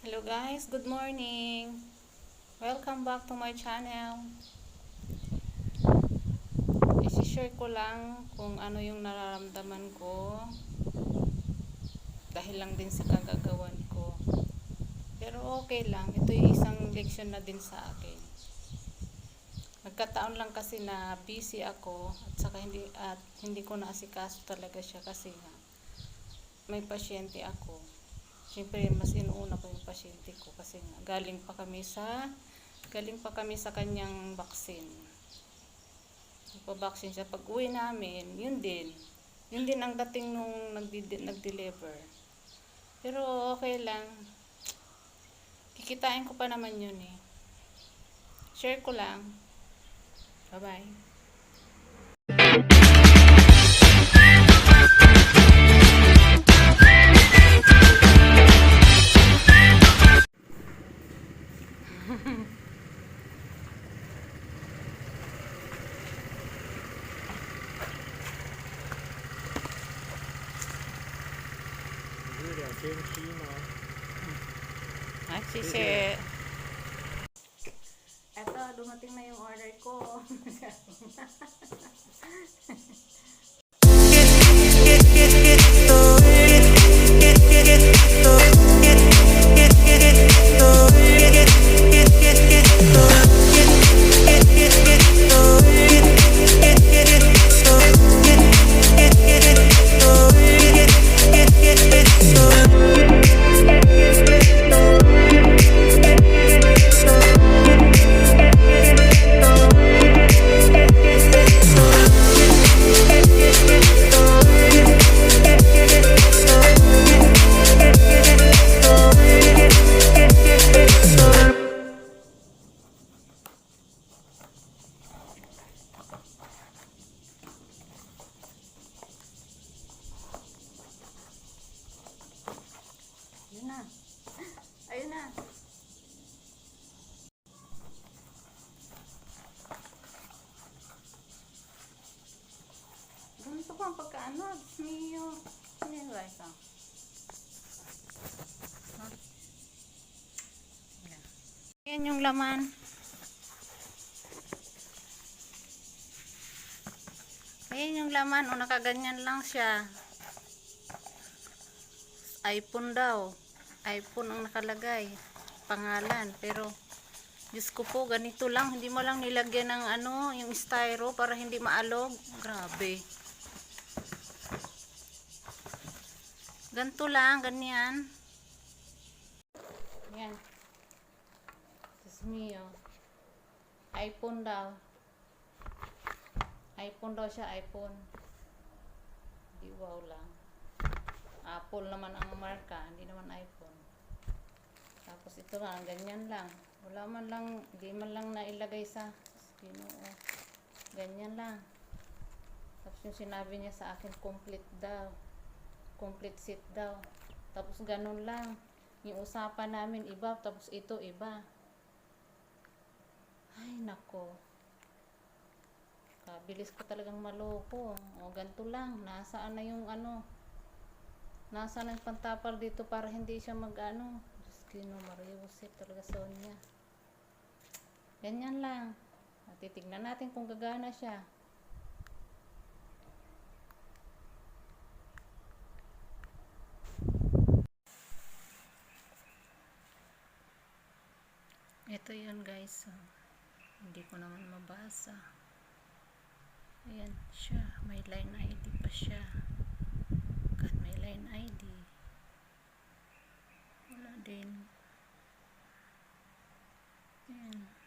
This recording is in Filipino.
Hello guys, good morning. Welcome back to my channel. I-share ko lang kung ano yung nararamdaman ko dahil lang din sa kagagawan ko. Pero okay lang, ito yung isang leksyon na din sa akin. Nagkataon lang kasi na busy ako at hindi ko naasikaso talaga siya kasi may pasyente ako. Siyempre mas inuuna ko yung pasyente ko kasi galing pa kami sa kanyang vaccine. Nagpa-vaccine siya. Pag uwi namin, yun din ang dating nung nag-deliver. Pero okay lang. Kikitain ko pa naman yun eh. Share ko lang. Bye-bye. Sisi. Eto, dumating na yung order ko. Ayun na. Ayun na. Ganito ko ang pagkaano. Miyo. Sinira ito. Yan yung laman. Ayan yung laman. O nakaganyan lang siya. iPhone daw. iPhone ang nakalagay. Pangalan. Pero, Diyos ko po, ganito lang. Hindi mo lang nilagyan ng yung styro para hindi maalog. Grabe. Ganito lang, ganyan. Yan. Diyos mio. iPhone daw. iPhone daw siya, iPhone. Di wow lang. Apple naman ang marka, hindi naman iPhone. Tapos ito lang, ganyan lang. Wala man lang, hindi man lang nailagay sa Ginoo. Ganyan lang. Tapos yung sinabi niya sa akin, complete daw. Complete set daw. Tapos ganun lang. Yung usapan namin iba, tapos ito iba. Ay, nako. Kabilis ko talagang maloko. O, ganito lang. Nasaan na yung nasaan ang pantapal dito para hindi siya Diyos kino, mariusip talaga Sonia. Ganyan lang. At titignan natin kung gagana siya. Ito yun guys. Hindi ko naman mabasa. Ayan siya. May line ID pa siya. May line ID. Wala din. Ayan.